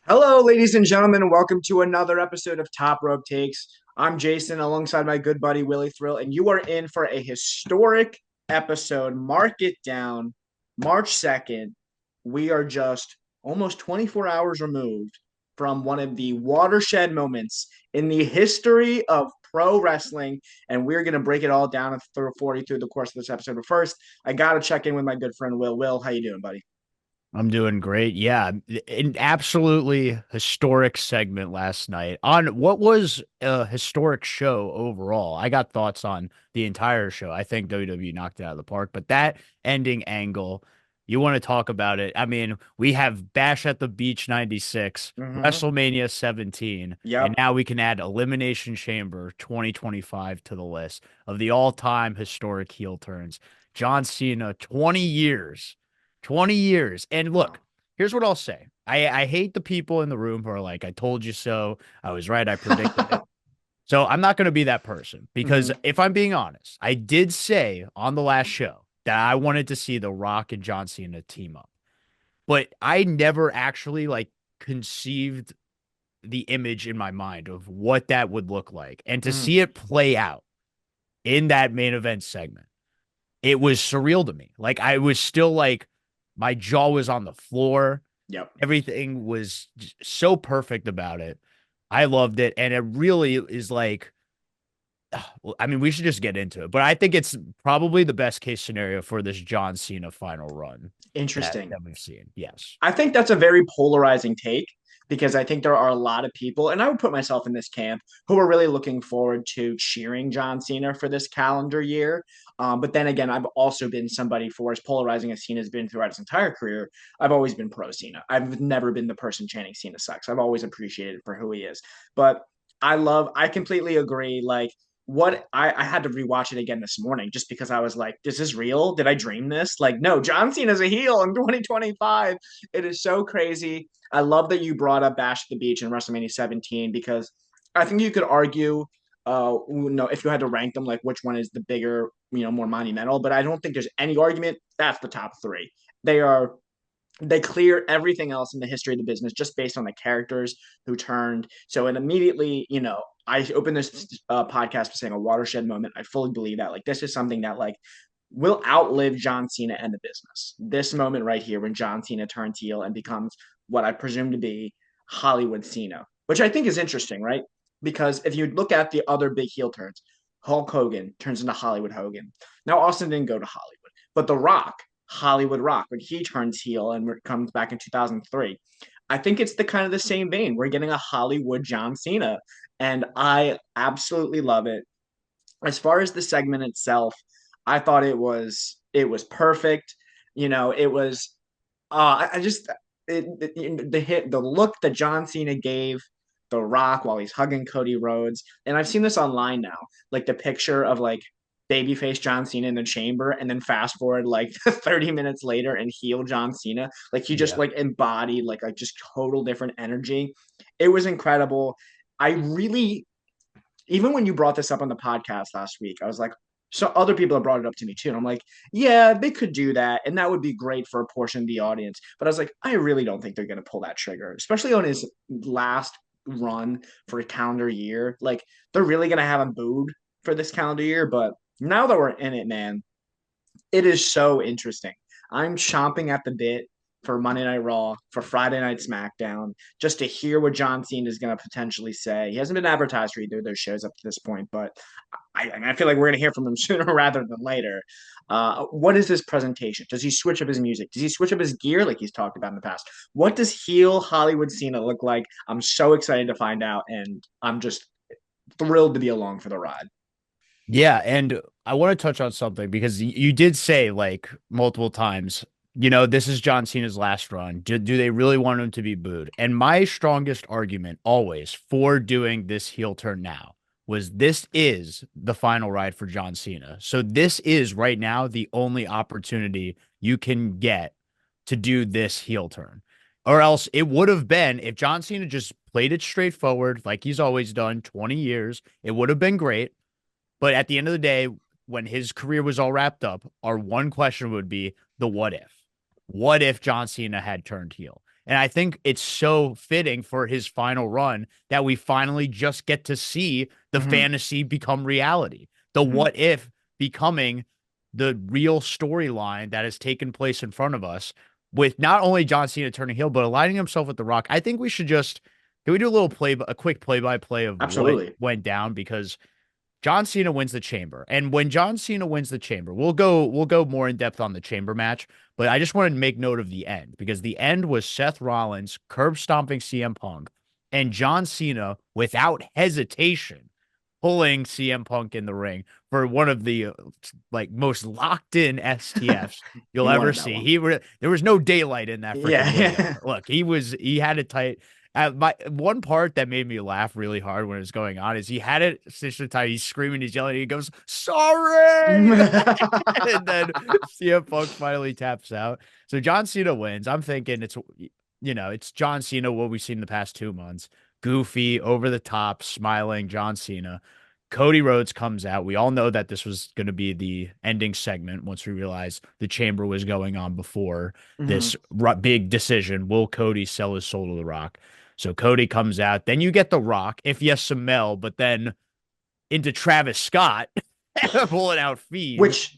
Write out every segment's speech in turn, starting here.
Hello, ladies and gentlemen, and welcome to another episode of Top Rope Takes. I'm Jason, alongside my good buddy Willie Thrill, and you are in for a historic episode. Mark it down, March 2nd. We are just almost 24 hours removed from one of the watershed moments in the history of pro wrestling, and we're going to break it all down through 40 through the course of this episode. But first, I got to check in with my good friend Will. Will, how you doing, buddy? I'm doing great. Yeah, an absolutely historic segment last night on what was a historic show overall. I got thoughts on the entire show. I think WWE knocked it out of the park, but that ending angle, you want to talk about it. I mean, we have Bash at the Beach 96, Mm-hmm. WrestleMania 17, and Yep. now we can add Elimination Chamber 2025 to the list of the all-time historic heel turns. John Cena, 20 years. 20 years. And look, here's what I'll say. I hate the people in the room who are like, I told you so. I was right. I predicted it. So I'm not going to be that person because hmm if I'm being honest, I did say on the last show that I wanted to see The Rock and John Cena team up, but I never actually like conceived the image in my mind of what that would look like. And to hmm see it play out in that main event segment, it was surreal to me. Like I was still like, my jaw was on the floor. Yep. Everything was so perfect about it. I loved it. And it really is like, well, I mean, we should just get into it, but I think it's probably the best case scenario for this John Cena final run that, Interesting. that we've seen. Yes. I think that's a very polarizing take because I think there are a lot of people, and I would put myself in this camp, who are really looking forward to cheering John Cena for this calendar year. But then again, I've also been somebody for as polarizing as Cena's been throughout his entire career. I've always been pro Cena. I've never been the person chanting Cena sucks. I've always appreciated for who he is. But I completely agree. Like, I had to rewatch it again this morning just because I was like, is this real? Did I dream this? Like, no, John Cena's a heel in 2025. It is so crazy. I love that you brought up Bash at the Beach in WrestleMania 17 because I think you could argue, no, if you had to rank them, like which one is the bigger, more monumental. But I don't think there's any argument that's the top three. They are they clear everything else in the history of the business just based on the characters who turned. So it immediately, I opened this podcast by saying a watershed moment. I fully believe that. Like this is something that like will outlive John Cena and the business. This moment right here when John Cena turns heel and becomes what I presume to be Hollywood Cena, which I think is interesting, right? Because if you look at the other big heel turns, Hulk Hogan turns into Hollywood Hogan. Now Austin didn't go to Hollywood, but The Rock, Hollywood Rock, when he turns heel and comes back in 2003. I think it's the kind of the same vein. We're getting a Hollywood John Cena, and I absolutely love it. As far as the segment itself, I thought it was perfect. It was I just the look that John Cena gave The Rock while he's hugging Cody Rhodes, and I've seen this online now, like the picture of like babyface John Cena in the chamber, and then fast forward like 30 minutes later and heel John Cena, like he just Yeah. like embodied like just total different energy. It was incredible. I really even when you brought this up on the podcast last week, I was like, so other people have brought it up to me too. And I'm like, yeah, they could do that. And that would be great for a portion of the audience. But I was like, I really don't think they're going to pull that trigger, especially on his last run for a calendar year. Like, they're really going to have him booed for this calendar year. But now that we're in it, man, it is so interesting. I'm chomping at the bit for Monday Night Raw, for Friday Night SmackDown, just to hear what John Cena is going to potentially say. He hasn't been advertised for either of those shows up to this point, but I feel like we're going to hear from him sooner rather than later. What is this presentation? Does he switch up his music? Does he switch up his gear like he's talked about in the past? What does heel Hollywood Cena look like? I'm so excited to find out, and I'm just thrilled to be along for the ride. Yeah, and I want to touch on something because you did say like multiple times, this is John Cena's last run. Do they really want him to be booed? And my strongest argument always for doing this heel turn now was this is the final ride for John Cena. So this is right now the only opportunity you can get to do this heel turn. Or else it would have been if John Cena just played it straightforward like he's always done 20 years, it would have been great. But at the end of the day, when his career was all wrapped up, our one question would be the what if. What if John Cena had turned heel? And I think it's so fitting for his final run that we finally just get to see the Hmm. fantasy become reality. The Hmm. what if becoming the real storyline that has taken place in front of us with not only John Cena turning heel, but aligning himself with The Rock. I think we should just can we do a quick play by play of what Absolutely. went down because John Cena wins the chamber. And when John Cena wins the chamber, we'll go more in depth on the chamber match, but I just wanted to make note of the end because the end was Seth Rollins curb stomping CM Punk and John Cena without hesitation pulling CM Punk in the ring for one of the like most locked in STFs you'll He ever wanted that see. one. There was no daylight in that freaking Yeah. window. Yeah. Look, he had it tight. My one part that made me laugh really hard when it was going on is he had it stitched so tight. He's screaming, he's yelling, he goes, "Sorry!" And then CM Punk finally taps out. So John Cena wins. I'm thinking it's John Cena, what we've seen the past 2 months. Goofy, over the top, smiling John Cena. Cody Rhodes comes out. We all know that this was going to be the ending segment once we realized the chamber was going on before this Hmm. big decision. Will Cody sell his soul to The Rock? So Cody comes out. Then you get The Rock, if yes, some Mel, but then into Travis Scott pulling out Fiend. Which,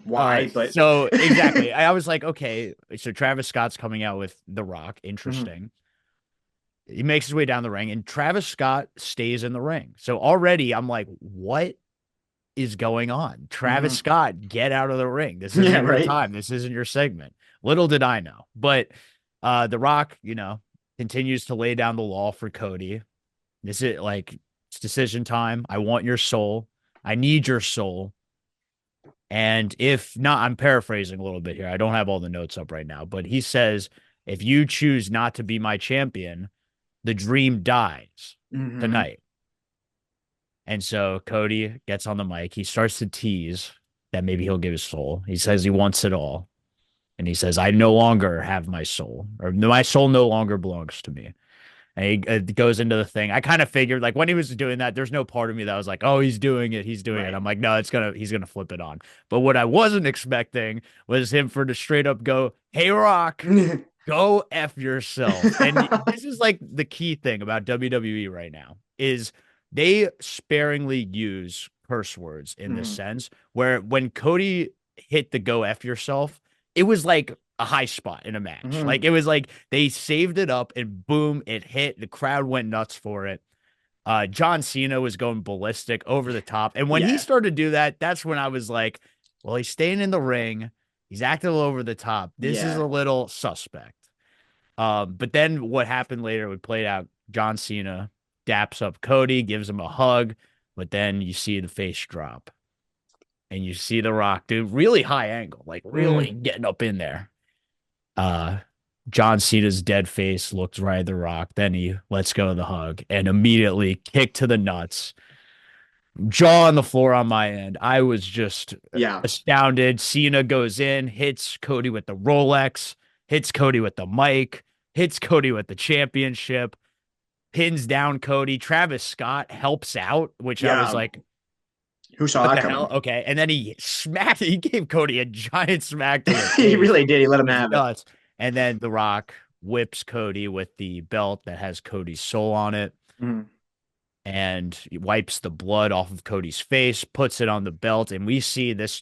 why? But So exactly. I was like, okay, so Travis Scott's coming out with The Rock. Mhm. Interesting. He makes his way down the ring, and Travis Scott stays in the ring. So already I'm like, what is going on? Travis Mhm. Scott, get out of the ring. This Yeah, isn't your right. time. This isn't your segment. Little did I know. But The Rock, continues to lay down the law for Cody. This is like it's decision time. I want your soul. I need your soul. And if not, I'm paraphrasing a little bit here. I don't have all the notes up right now, but he says, if you choose not to be my champion, the dream dies Hmm. tonight. And so Cody gets on the mic. He starts to tease that maybe he'll give his soul. He says he wants it all. And he says, I no longer have my soul, or my soul no longer belongs to me. And he goes into the thing. I kind of figured, like, when he was doing that, there's no part of me that was like, oh, he's doing it. He's doing it. Right. I'm like, no, he's going to flip it on. But what I wasn't expecting was him for to straight up go, hey, Rock, go F yourself. And this is like the key thing about WWE right now is they sparingly use curse words in this Mhm. sense, where when Cody hit the go F yourself, it was like a high spot in a match. Like Mhm. it was like they saved it up and boom, it hit. The crowd went nuts for it. John Cena was going ballistic over the top. And when he Yeah. started to do that, that's when I was like, well, he's staying in the ring. He's acting all over the top. This is Yeah. a little suspect. But then what happened later, we played out John Cena daps up Cody, gives him a hug, but then you see the face drop and you see The Rock, dude, really high angle, like really Mhm. getting up in there. Uh, John Cena's dead face looks right at The Rock. Then he lets go of the hug and immediately kick to the nuts, jaw on the floor on my end. I was just Yeah. astounded. Cena goes in, hits Cody with the Rolex, hits Cody with the mic, hits Cody with the championship, pins down Cody. Travis Scott helps out, which I was Yeah. like, Who saw what that the hell? coming? Okay. And then he gave Cody a giant smack to the He face. really did. He let It him was have it. nuts. And then The Rock whips Cody with the belt that has Cody's soul on it Mhm. and he wipes the blood off of Cody's face, puts it on the belt, and we see this.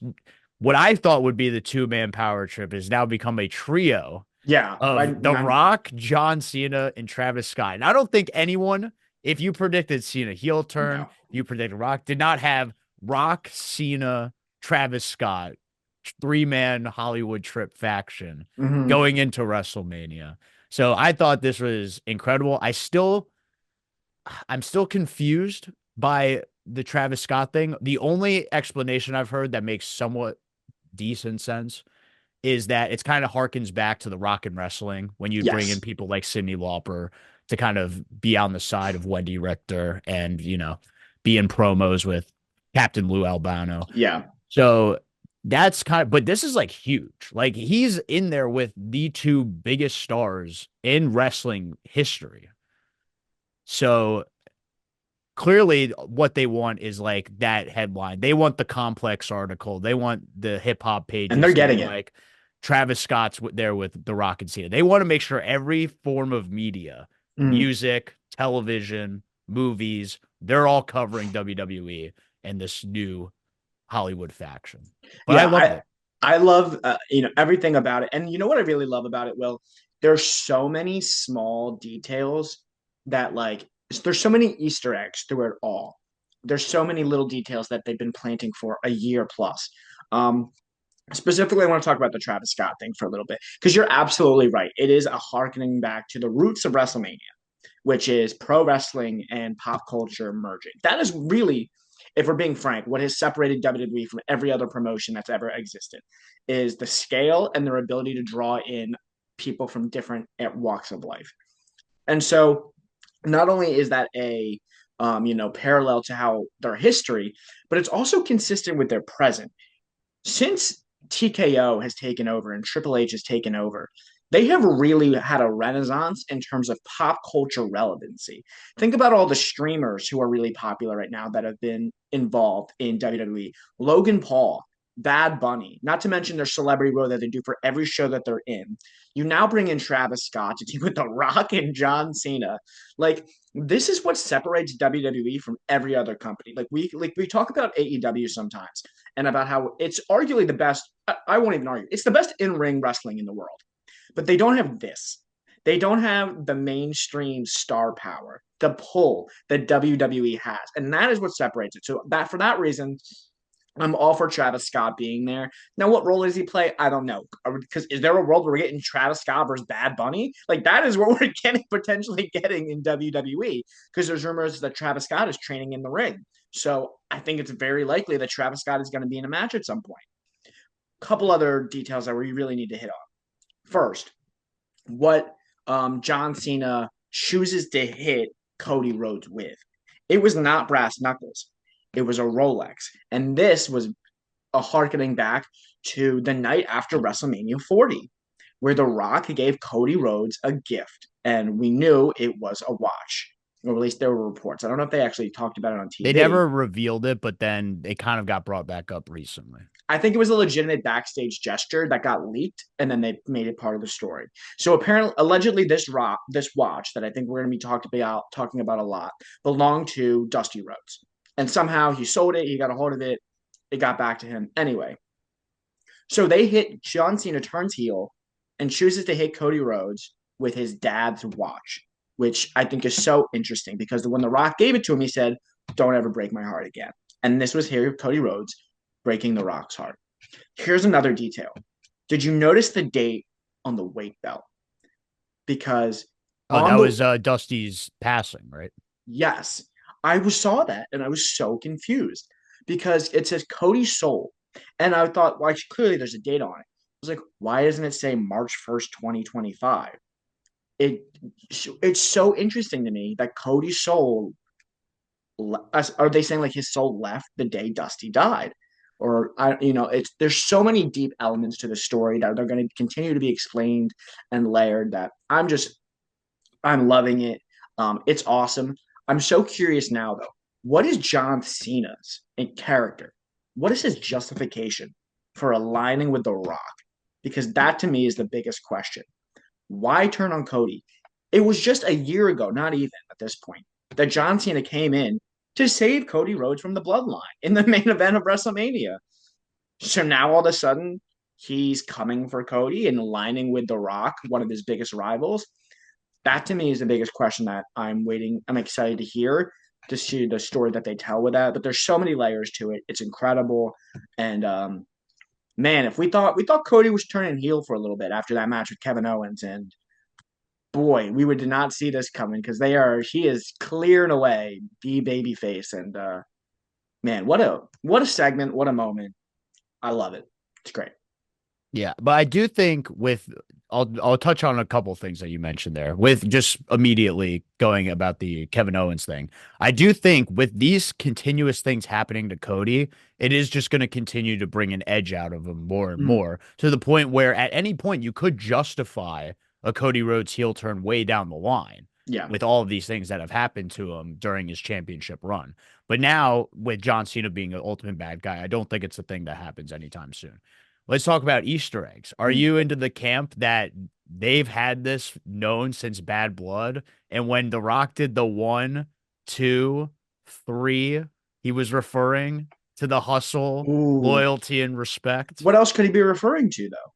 What I thought would be the two-man power trip has now become a trio Yeah. of The Rock, John Cena, and Travis Scott. And I don't think anyone, if you predicted Cena heel turn, No. if you predicted Rock, did not have Rock, Cena, Travis Scott, three-man Hollywood trip faction Hmm. going into WrestleMania. So I thought this was incredible. I'm still confused by the Travis Scott thing. The only explanation I've heard that makes somewhat decent sense is that it's kind of harkens back to the Rock and Wrestling when you bring in Yes. people like Cyndi Lauper to kind of be on the side of Wendy Richter and, be in promos with Captain Lou Albano. Yeah. So that's but this is like huge. Like he's in there with the two biggest stars in wrestling history. So clearly what they want is like that headline. They want the complex article. They want the hip hop And they're pages to be getting it. like, Travis Scott's there with The Rock and Cena. They want to make sure every form of media, Mm. music, television, movies, they're all covering WWE and this new Hollywood faction. But I Yeah, loved it. I love everything about it. And you know what I really love about it, Will? There's so many small details that there's so many Easter eggs through it all. There's so many little details that they've been planting for a year plus. Um, Specifically, I want to talk about the Travis Scott thing for a little bit because you're absolutely right. It is a harkening back to the roots of WrestleMania, which is pro wrestling and pop culture merging. That is really, if we're being frank, what has separated WWE from every other promotion that's ever existed is the scale and their ability to draw in people from different walks of life. And so not only is that a parallel to how their history, but it's also consistent with their present. Since TKO has taken over and Triple H has taken over, they have really had a renaissance in terms of pop culture relevancy. Think about all the streamers who are really popular right now that have been involved in WWE. Logan Paul, Bad Bunny, not to mention their celebrity role that they do for every show that they're in. You now bring in Travis Scott to team with The Rock and John Cena. Like, this is what separates WWE from every other company. Like we talk about AEW sometimes and about how it's arguably the best. I won't even argue. It's the best in-ring wrestling in the world. But they don't have this. They don't have the mainstream star power, the pull that WWE has. And that is what separates it. So that for that reason, I'm all for Travis Scott being there. Now, what role does he play? I don't know. Because is there a world where we're getting Travis Scott versus Bad Bunny? Like that is what we're getting potentially getting in WWE. Because there's rumors that Travis Scott is training in the ring. So I think it's very likely that Travis Scott is going to be in a match at some point. A couple other details that we really need to hit on. First, what John Cena chooses to hit Cody Rhodes with. It was not brass knuckles. It was a Rolex. And this was a harkening back to the night after WrestleMania 40, where The Rock gave Cody Rhodes a gift. And we knew it was a watch. Or at least there were reports. I don't know if they actually talked about it on They TV. never revealed it, but then it kind of got brought back up recently. I think it was a legitimate backstage gesture that got leaked, and then they made it part of the story. So apparently, allegedly, this watch that I think we're going to be talking about a lot, belonged to Dusty Rhodes, and somehow he sold it. He got a hold of it. It got back to him anyway. So they hit John Cena turns heel and chooses to hit Cody Rhodes with his dad's watch, which I think is so interesting because when The Rock gave it to him, he said, "Don't ever break my heart again." And this was here, Cody Rhodes breaking The Rock's heart. Here's another detail. Did you notice the date on the weight belt? Because Oh, that on the was Dusty's passing, right? yes, saw that and I was so confused because it says Cody sold. And I thought, well, clearly there's a date on it. I was like, why doesn't it say March 1st, 2025? It it's so interesting to me that Cody soul are they saying like his soul left the day Dusty died? Or it's there's so many deep elements to the story that they're going to continue to be explained and layered that I'm loving it. It's awesome. I'm so curious now though. What is John Cena's in character? What is his justification for aligning with The Rock? Because that to me is the biggest question. Why turn on Cody? It was just a year ago, not even at this point, that John Cena came in to save Cody Rhodes from the bloodline in the main event of WrestleMania. So now all of a sudden, he's coming for Cody and aligning with The Rock, one of his biggest rivals. That to me is the biggest question that I'm waiting. I'm excited to hear to see the story that they tell with that. But there's so many layers to it. It's incredible. And man, if we thought Cody was turning heel for a little bit after that match with Kevin Owens, and boy, we did not see this coming because he is clearing away the baby face. And man, what a segment, what a moment. I love it. It's great. Yeah, but I do think I'll touch on a couple things that you mentioned there with just immediately going about the Kevin Owens thing. I do think with these continuous things happening to Cody, it is just going to continue to bring an edge out of him more and Mm, more to the point where at any point you could justify a Cody Rhodes heel turn way down the line yeah. with all of these things that have happened to him during his championship run. But now with John Cena being an ultimate bad guy, I don't think it's a thing that happens anytime soon. let's talk about Easter eggs. Are Mm. you into the camp that they've had this known since Bad Blood? And when The Rock did the 1, 2, 3, he was referring to the hustle, Ooh, loyalty, and respect. what else could he be referring to though?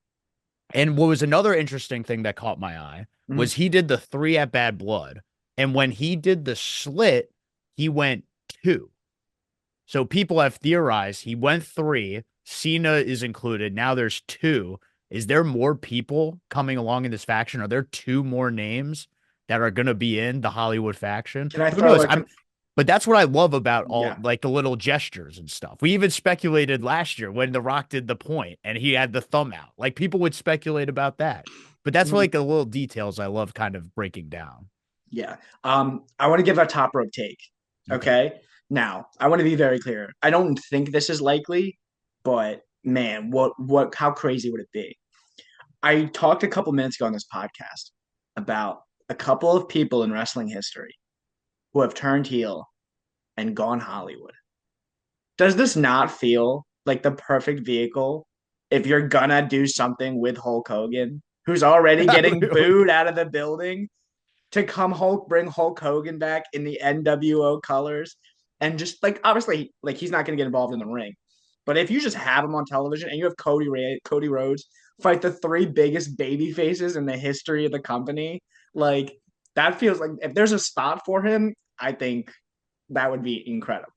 And what was another interesting thing that caught my eye Mm. was he did the 3 at Bad Blood. And when he did the slit, he went 2. So people have theorized he went 3. Cena is included. Now there's 2. Is there more people coming along in this faction? Are there 2 more names that are going to be in the Hollywood faction? Can I Who throw knows? a But that's what I love about all yeah. like the little gestures and stuff. We even speculated last year when The Rock did the point and he had the thumb out. Like people would speculate about that. But that's Mm. like the little details I love kind of breaking down. Yeah. I want to give a top rope take. Okay. Okay. Now, I want to be very clear. I don't think this is likely, but man, how crazy would it be? I talked a couple minutes ago on this podcast about a couple of people in wrestling history who have turned heel and gone Hollywood. Does this not feel like the perfect vehicle if you're gonna do something with Hulk Hogan, who's already getting booed out of the building, to bring Hulk Hogan back in the NWO colors, and just like obviously like he's not going to get involved in the ring, but if you just have him on television and you have Cody Rhodes fight the 3 biggest baby faces in the history of the company, like that feels like if there's a spot for him, I think that would be incredible.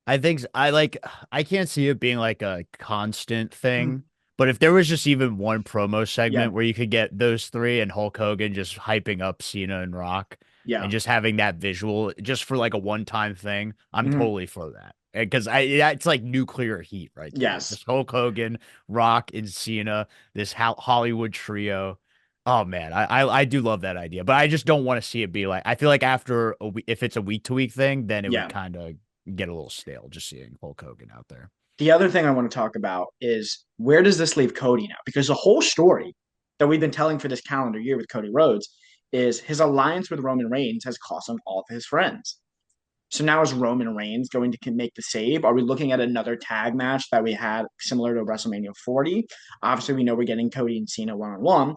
I think I can't see it being like a constant Mm. thing, but if there was just even one promo Yeah, segment where you could get those 3 and Hulk Hogan just hyping up Cena and Rock and yeah. just having that visual just for like a one-time thing, I'm Mhm. totally for that. Because it's like nuclear heat right there. Yes. Just Hulk Hogan, Rock, and Cena, this Hollywood trio. Oh man, I do love that idea, but I just don't want to see it be like I feel like after if it's a week to week thing, then it would Yeah. kind of get a little stale just seeing Hulk Hogan out there. The other thing I want to talk about is where does this leave Cody now? Because the whole story that we've been telling for this calendar year with Cody Rhodes is his alliance with Roman Reigns has cost him all of his friends. So now is Roman Reigns going to make the save? Are we looking at another tag match that we had similar to WrestleMania 40? Obviously, we know we're getting Cody and Cena one on one,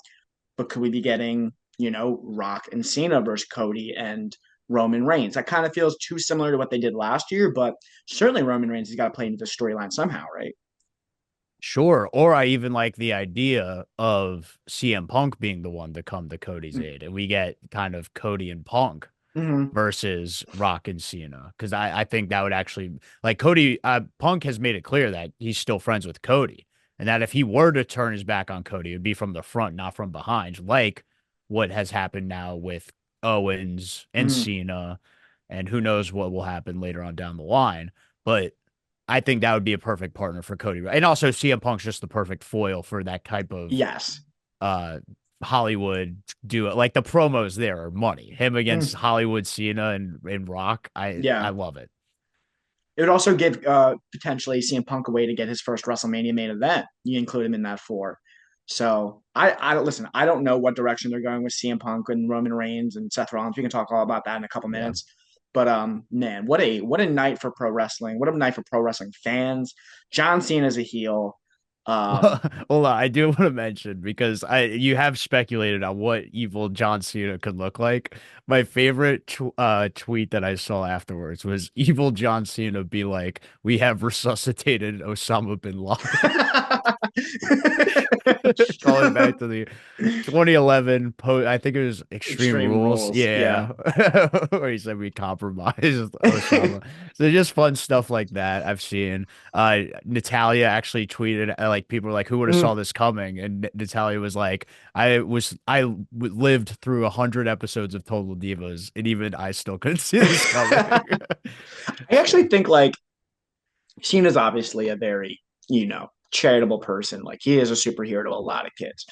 but could we be getting, Rock and Cena versus Cody and Roman Reigns? That kind of feels too similar to what they did last year, but certainly Roman Reigns has got to play into the storyline somehow, right? Sure. Or I even like the idea of CM Punk being the one to come to Cody's aid. And we get kind of Cody and Punk Mm-hmm. versus Rock and Cena. Because I think that would actually, like Cody, Punk has made it clear that he's still friends with Cody. And that if he were to turn his back on Cody, it would be from the front, not from behind, like what has happened now with Owens and Mm-hmm. Cena. And who knows what will happen later on down the line. But I think that would be a perfect partner for Cody. And also CM Punk's just the perfect foil for that type of Yes. uh Hollywood duo. Like the promos there are money. Him against Mm. Hollywood Cena and Rock. I Yeah. love it. It would also give potentially CM Punk a way to get his first WrestleMania main event. You include him in that 4. So I don't listen. I don't know what direction they're going with CM Punk and Roman Reigns and Seth Rollins. We can talk all about that in a couple Yeah. minutes. But man, what a night for pro wrestling. What a night for pro wrestling fans. John Cena is a heel. Um, Hold on, I do want to mention because I you have speculated on what evil John Cena could look like. My favorite tweet that I saw afterwards was evil John Cena be like, "We have resuscitated Osama bin Laden." Calling back to the 2011 I think it was Extreme Extreme Rules. Rules. Yeah. Yeah. Where he said we compromised Osama. So just fun stuff like that I've seen. Natalia actually tweeted like people were like, who would have Mm. saw this coming? And Natalia was like, lived through 100 episodes of Total Divas, and even I still couldn't see this coming. I actually think like Cena's obviously a very, charitable person. Like he is a superhero to a lot of kids.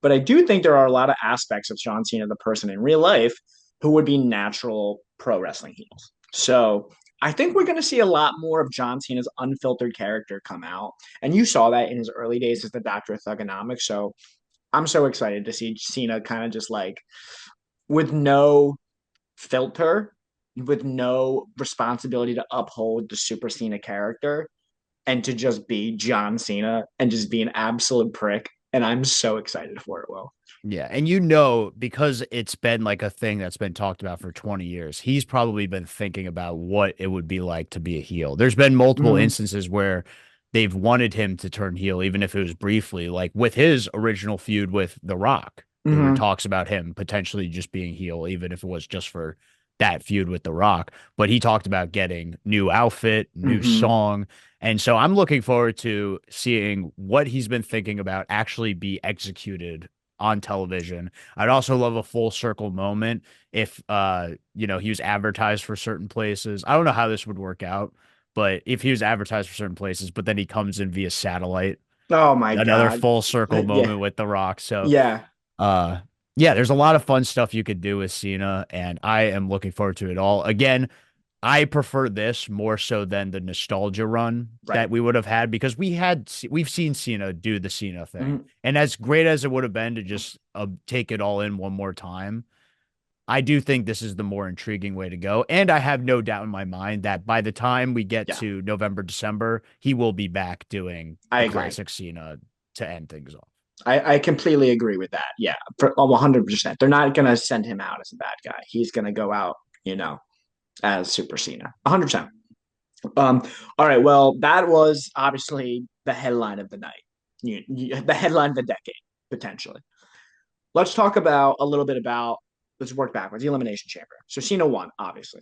But I do think there are a lot of aspects of John Cena, the person in real life, who would be natural pro wrestling heels. So I think we're going to see a lot more of John Cena's unfiltered character come out. And you saw that in his early days as the Doctor of Thugonomics. So I'm so excited to see Cena kind of just like with no filter, with no responsibility to uphold the Super Cena character, and to just be John Cena and just be an absolute prick. And I'm so excited for it, Will. Yeah, and because it's been like a thing that's been talked about for 20 years, he's probably been thinking about what it would be like to be a heel. There's been multiple Mm-hmm. instances where they've wanted him to turn heel, even if it was briefly, like with his original feud with The Rock. There were Mm-hmm. talks about him potentially just being heel, even if it was just for that feud with The Rock. But he talked about getting new outfit, new Mm-hmm. song. And so I'm looking forward to seeing what he's been thinking about actually be executed on television. I'd also love a full circle moment if he was advertised for certain places. I don't know how this would work out, but if he was advertised for certain places, but then he comes in via satellite, Oh my another God. full circle Yeah. moment with The Rock. So Yeah. uh yeah, there's a lot of fun stuff you could do with Cena, and I am looking forward to it all. Again, I prefer this more so than the nostalgia run Right. that we would have had because we've seen Cena do the Cena thing. Mm-hmm. And as great as it would have been to just take it all in one more time, I do think this is the more intriguing way to go. And I have no doubt in my mind that by the time we get Yeah. to November, December, he will be back doing I the agree. classic Cena to end things off. I completely agree with that. Yeah, for 100%. They're not going to send him out as a bad guy. He's going to go out, as Super Cena. 100%. Um, all right. Well, that was obviously the headline of the night, the headline of the decade, potentially. Let's talk about a little bit about, let's work backwards, the Elimination Chamber. So Cena won, obviously.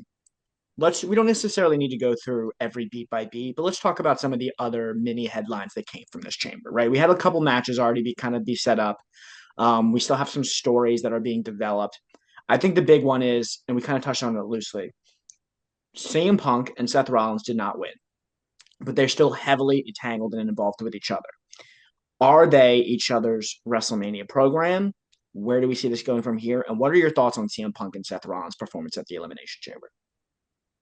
We don't necessarily need to go through every beat by beat, but let's talk about some of the other mini headlines that came from this chamber, right? We had a couple matches already be set up. We still have some stories that are being developed. I think the big one is, and we kind of touched on it loosely, CM Punk and Seth Rollins did not win, but they're still heavily entangled and involved with each other. Are they each other's WrestleMania program? Where do we see this going from here? And what are your thoughts on CM Punk and Seth Rollins' performance at the Elimination Chamber?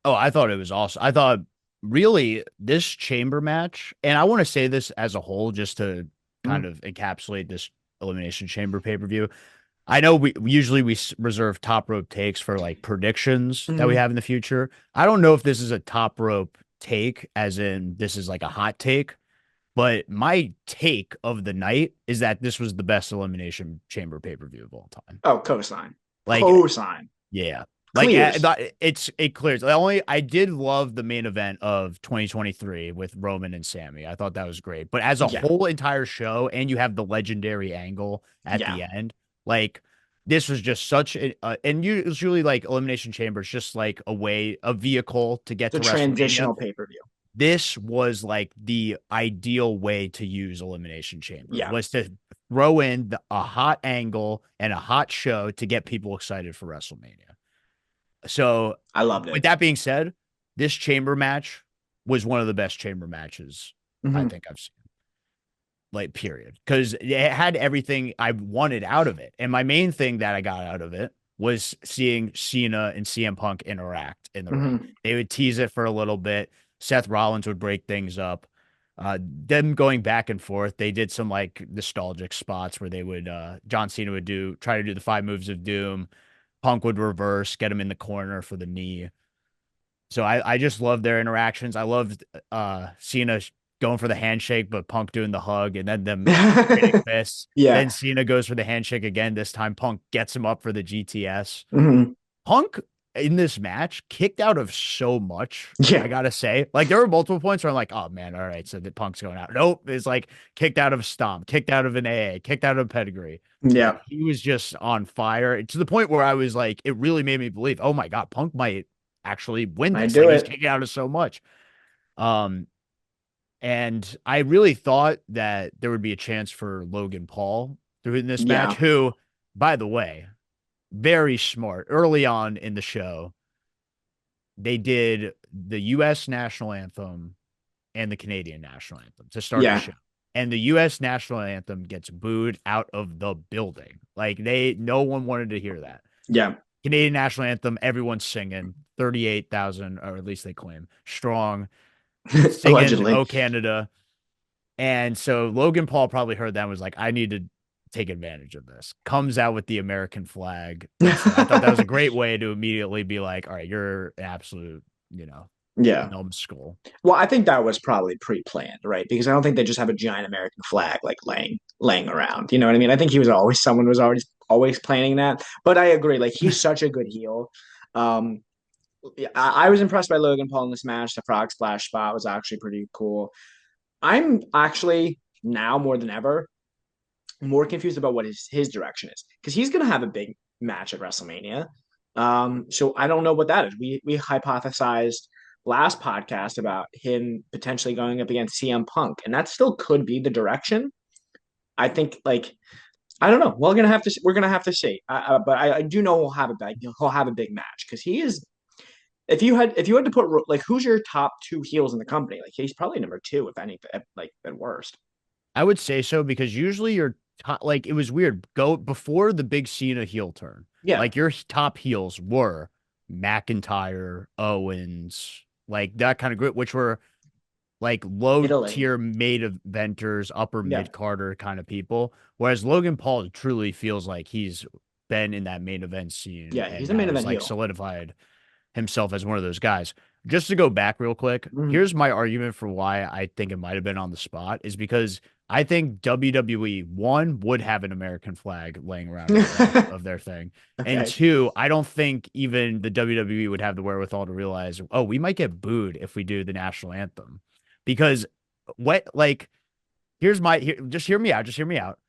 Oh, I thought it was awesome. I thought really this chamber match, and I want to say this as a whole just to kind Mm-hmm. of encapsulate this Elimination Chamber pay-per-view. I know we usually reserve top rope takes for like predictions that we Mm-hmm. have in the future. I don't know if this is a top rope take, as in this is like a hot take, but my take of the night is that this was the best Elimination Chamber pay-per-view of all time. Oh, cosign. Like, Cosign. yeah. Like Clears. it clears. The only I did love the main event of 2023 with Roman and Sammy. I thought that was great. But as a Yeah. whole entire show, and you have the legendary angle at Yeah. the end, like this was just such a and usually like Elimination Chamber is just like a vehicle to get The to WrestleMania. transitional pay per view. This was like the ideal way to use Elimination Chamber Yeah. was to throw in a hot angle and a hot show to get people excited for WrestleMania. So, I loved it. with that being said, this chamber match was one of the best chamber matches I Mm-hmm. think I've seen. Like, period. Because it had everything I wanted out of it. And my main thing that I got out of it was seeing Cena and CM Punk interact in the ring. Mm-hmm. They would tease it for a little bit. Seth Rollins would break things up. Them going back and forth. They did some like nostalgic spots where they would John Cena would try to do the 5 moves of doom. Punk would reverse, get him in the corner for the knee. So I just loved their interactions. I loved Cena going for the handshake, but Punk doing the hug, and then them trading fists. Then Yeah. Cena goes for the handshake again. This time Punk gets him up for the GTS. Mm-hmm. Punk in this match kicked out of so much. I Yeah. gotta say, like there were multiple points where I'm like, oh man, all right, so the Punk's going out. Nope, it's like kicked out of a stomp, kicked out of an AA, kicked out of a pedigree. Like Yeah. he was just on fire to the point where I was like, it really made me believe, oh my God, Punk might actually win I this. do Like he's it. kicking out of so much. Um, and I really thought that there would be a chance for Logan Paul through in this match, Yeah. who, by the way, very smart. Early on in the show, they did the US national anthem and the Canadian national anthem to start the Yeah. show. And the US national anthem gets booed out of the building. Like no one wanted to hear that. Yeah. Canadian national anthem, everyone's singing 38,000, or at least they claim strong, singing Allegedly. "Oh Canada." And so Logan Paul probably heard that and was like, I need to take advantage of this. Comes out with the American flag. And so I thought that was a great way to immediately be like, all right, you're an absolute, Yeah. numbskull. Well, I think that was probably pre-planned, right? Because I don't think they just have a giant American flag like laying around. You know what I mean? I think he was always someone was always planning that. But I agree, like he's such a good heel. Um, yeah, I was impressed by Logan Paul in this match. The frog splash spot was actually pretty cool. I'm actually now more than ever more confused about what his direction is because he's going to have a big match at WrestleMania. So I don't know what that is. We hypothesized last podcast about him potentially going up against CM Punk, and that still could be the direction. I think like I don't know. We're gonna have to see. But I do know he'll have a big match because he is. If you had to put like who's your top two heels in the company, like he's probably number two if anything, like at worst. I would say so because usually your top, like it was weird. Go before the big Cena heel turn. Yeah, Like your top heels were McIntyre, Owens, like that kind of group, which were like low Italy. tier main eventers, upper Yeah, mid carder kind of people. Whereas Logan Paul truly feels like he's been in that main event scene yeah, he's and a main has event like heel. solidified himself as one of those guys. Just to go back real quick, Mhm. here's my argument for why I think it might have been on the spot is because I think WWE one would have an American flag laying around in the back of their thing. And Okay. two, I don't think even the WWE would have the wherewithal to realize, oh, we might get booed if we do the national anthem. Because what like just hear me out, just hear me out.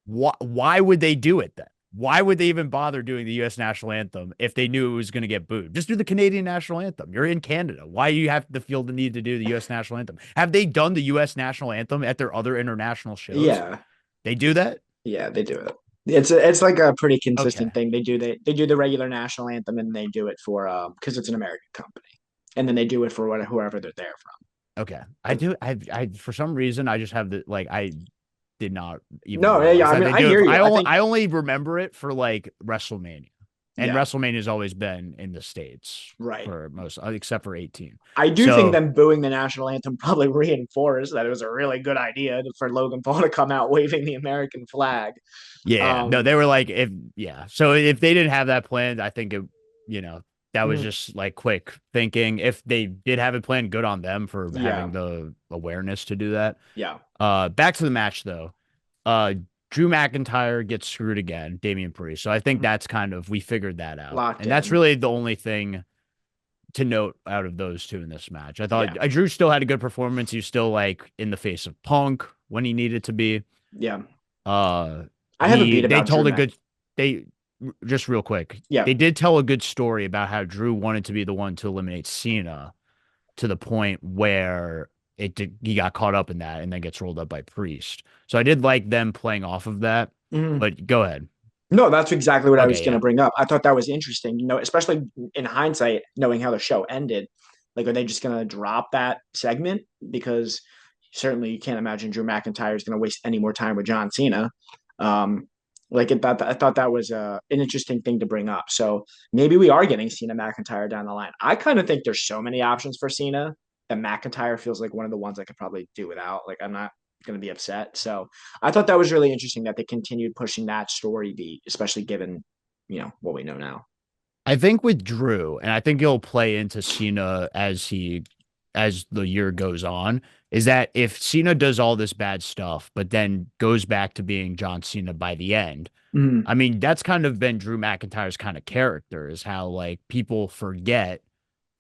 Why would they do it then? Why would they even bother doing the U.S. national anthem if they knew it was going to get booed? Just do the Canadian national anthem. You're in Canada. Why do you have to feel the need to do the U.S. national anthem? Have they done the U.S. national anthem at their other international shows? Yeah, They do that? yeah, they do it. It's like a pretty Okay. consistent thing. They do the regular national anthem and they do it for because it's an American company, and then they do it for whoever they're there Okay. I from. do. I for some reason I just have the like I did not even No, yeah, yeah. realize I that mean, they I do it. hear For, you. I think I only remember it for like WrestleMania, and yeah, WrestleMania has always been in the states right. for most, except for 18. I do think So them booing the national anthem probably reinforced that it was a really good idea for Logan Paul to come out waving the American flag. yeah, no, Um, they were like if yeah. So if they didn't have that planned, I think it, you know, that was mhm, just like quick thinking. If they did have it planned, good on them for yeah, having the awareness to do that. yeah, Back to the match though. Uh, Drew McIntyre gets screwed again, Damian Priest. So I think mhm, that's kind of we figured that out, locked and that's in. really the only thing to note out of those two in this match. I thought Yeah, Drew still had a good performance. He was still like in the face of Punk when he needed to be. yeah. Uh, I have a beat they about Drew told a Mac. good they just real quick. Yeah, They did tell a good story about how Drew wanted to be the one to eliminate Cena to the point where he got caught up in that and then gets rolled up by Priest. So I did like them playing off of that. mhm. But go ahead. No, that's exactly what I was Okay, going to yeah. bring up. I thought that was interesting, especially in hindsight, knowing how the show ended. Like, are they just going to drop that segment? Because certainly you can't imagine Drew McIntyre is going to waste any more time with John Cena. Um, I thought that was an interesting thing to bring up. So maybe we are getting Cena McIntyre down the line. I kind of think there's so many options for Cena that McIntyre feels like one of the ones I could probably do without. Like, I'm not going to be upset. So I thought that was really interesting that they continued pushing that story beat, especially given, what we know now. I think with Drew, and I think he'll play into Cena as the year goes on, is that if Cena does all this bad stuff, but then goes back to being John Cena by the end, Mm, I mean, that's kind of been Drew McIntyre's kind of character, is how like people forget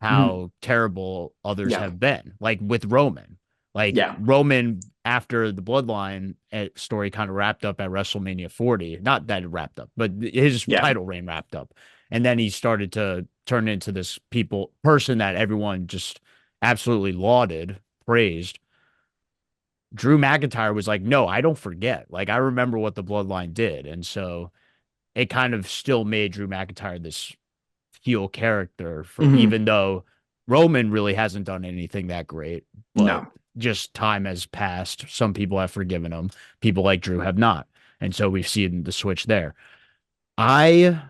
mm, how terrible others yeah, have been. Like with Roman. Like yeah, Roman after the bloodline story kind of wrapped up at WrestleMania 40. Not that it wrapped up, but his yeah. title reign wrapped up. And then he started to turn into this person that everyone just absolutely lauded, praised. Drew McIntyre was like, no, I don't forget. Like I remember what the bloodline did. And so it kind of still made Drew McIntyre this heel character for Mm-hmm. even though Roman really hasn't done anything that great, but No. just time has passed. Some people have forgiven him. People like Drew have not. And so we've seen the switch there. I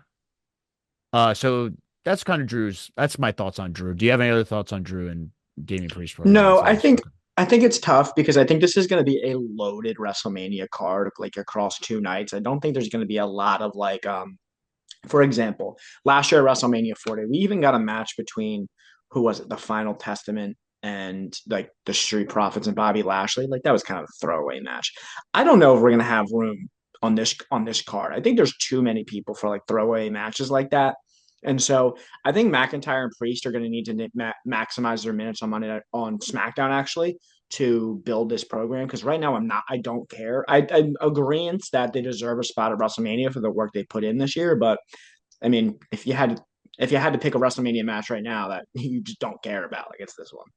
so that's my thoughts on Drew. Do you have any other thoughts on Drew and Damian Priest before we move on No, to this? Okay. I think it's tough because I think this is going to be a loaded WrestleMania card, like across 2 nights. I don't think there's going to be a lot of like, for example, last year at WrestleMania 40, we even got a match between who was it? The Final Testament and like the Street Profits and Bobby Lashley. Like that was kind of a throwaway match. I don't know if we're gonna have room on this card. I think there's too many people for like throwaway matches like that. And so I think McIntyre and Priest are going to need to maximize their minutes on Monday on SmackDown actually to build this program because right now I don't care. I'm agreeing that they deserve a spot at WrestleMania for the work they put in this year, but I mean if you had to pick a WrestleMania match right now that you just don't care about, like it's this one.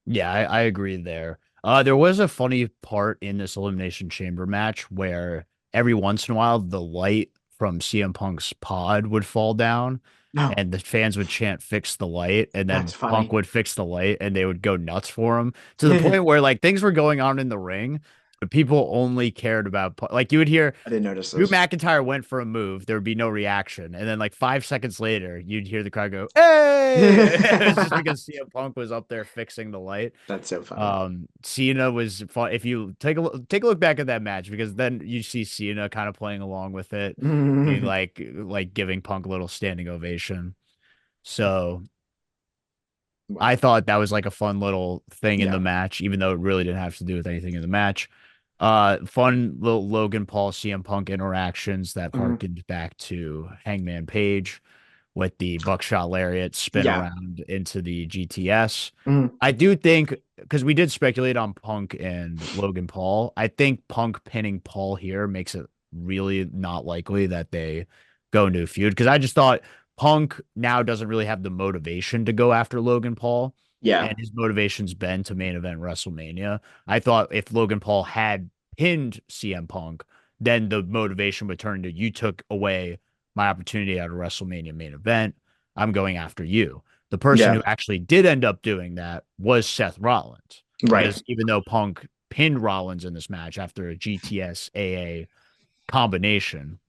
Yeah, I agree there. There was a funny part in this Elimination Chamber match where every once in a while the light from CM Punk's pod would fall down No, and the fans would chant fix the light and that's then Punk funny. would fix the light and they would go nuts for him to the point where like things were going on in the ring, but people only cared about like you would hear I didn't notice Drew this. McIntyre went for a move, there would be no reaction. And then like 5 seconds later, you'd hear the crowd go, "Hey!" It's just because CM Punk was up there fixing the light. That's so funny. Cena was fun. If you take a look back at that match, because then you see Cena kind of playing along with it, being like giving Punk a little standing ovation. So I Wow. thought that was like a fun little thing in the Yeah. match, even though it really didn't have to do with anything in the match. Fun little Logan Paul CM Punk interactions that Mhm. harkened back to Hangman Page with the buckshot lariat spin Yeah. around into the GTS. Mhm. I do think because we did speculate on Punk and Logan Paul, I think Punk pinning Paul here makes it really not likely that they go into a feud because I just thought Punk now doesn't really have the motivation to go after Logan Paul, and Yeah. his motivation's been to main event WrestleMania. I thought if Logan Paul had pinned CM Punk, then the motivation would turn to you took away my opportunity at a WrestleMania main event. I'm going after you. The person Yeah. who actually did end up doing that was Seth Rollins, Right. because even though Punk pinned Rollins in this match after a GTS AA combination,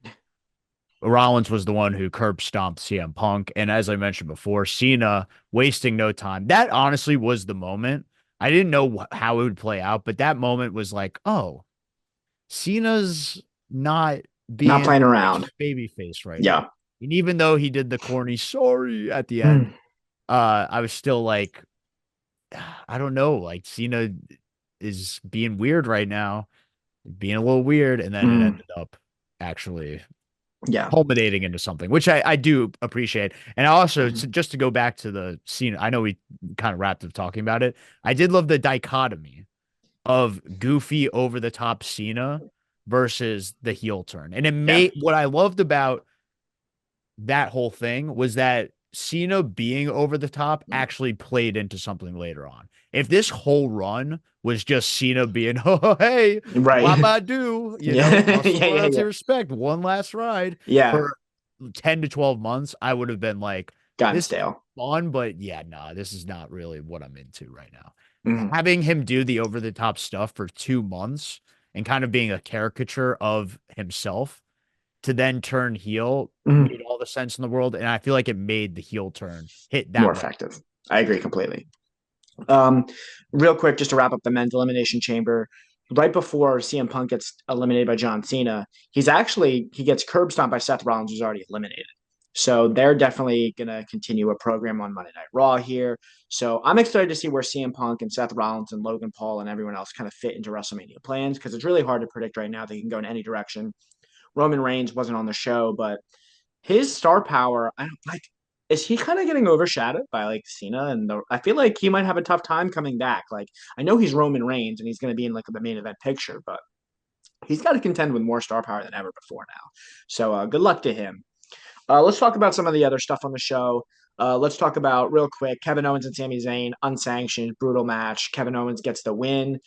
Rollins was the one who curb stomped CM Punk. And as I mentioned before, Cena wasting no time. That honestly was the moment. I didn't know how it would play out, but that moment was like, oh, Cena's not Not being playing like around. baby face right now. Yeah. And even though he did the corny sorry at the end, Mm. I was still like, I don't know, like Cena is being weird right now, being a little weird, and then it Mm. ended up actually Yeah. culminating into something, which I do appreciate. And also, Mhm. just to go back to the scene, I know we kind of wrapped up talking about it. I did love the dichotomy of goofy over the top Cena versus the heel turn. And it Yeah. made what I loved about that whole thing was that Cena being over the top actually played into something later on. If this whole run was just Cena being, oh, hey, Right. what do, Yeah. hustle Yeah. Yeah. loyalty, Yeah. respect, one last ride Yeah. for 10 to 12 months, I would have been like, Gotten this is stale. fun, but yeah, nah, this is not really what I'm into right now. Mhm. Having him do the over the top stuff for 2 months and kind of being a caricature of himself to then turn heel Mhm. made all the sense in the world. And I feel like it made the heel turn hit More that much. effective. I agree completely. Um, Real quick, just to wrap up the men's elimination chamber, right before CM Punk gets eliminated by John Cena, he gets curb stomped by Seth Rollins, who's already eliminated. So they're definitely gonna continue a program on Monday Night Raw here. So I'm excited to see where CM Punk and Seth Rollins and Logan Paul and everyone else kind of fit into WrestleMania plans because it's really hard to predict right now. They can go in any direction. Roman Reigns wasn't on the show, but his star power, I don't like. Is he kind of getting overshadowed by like Cena and the? I feel like he might have a tough time coming back. Like I know he's Roman Reigns and he's going to be in like the main event picture, but he's got to contend with more star power than ever before now. So good luck to him. Let's talk about some of the other stuff on the show. Let's talk about real quick Kevin Owens and Sami Zayn, unsanctioned, brutal match. Kevin Owens gets the win,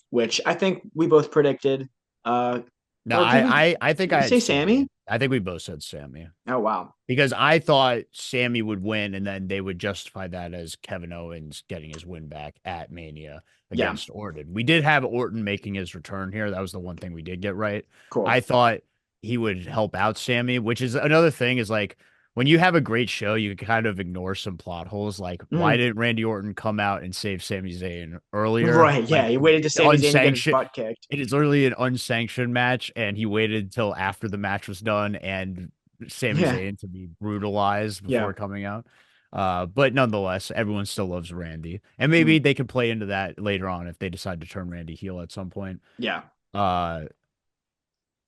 which I think we both predicted. Uh, No, or I think did we I had say Sammy. Sammy? I think we both said Sammy Oh wow, because I thought Sammy would win and then they would justify that as Kevin Owens getting his win back at Mania yeah, against Orton. We did have Orton making his return here. That was the one thing we did get right. I cool. thought he would help out Sammy, which is another thing is like when you have a great show, you can kind of ignore some plot holes. Like, why Mm. didn't Randy Orton come out and save Sami Zayn earlier? Right, yeah. Like, He waited to Sami Zayn to get his unsanctioned. butt kicked. It is literally an unsanctioned match, and he waited until after the match was done and Sami Yeah, Zayn to be brutalized yeah. before coming out. But nonetheless, everyone still loves Randy. And maybe Mm, they could play into that later on if they decide to turn Randy heel at some point. yeah. Uh,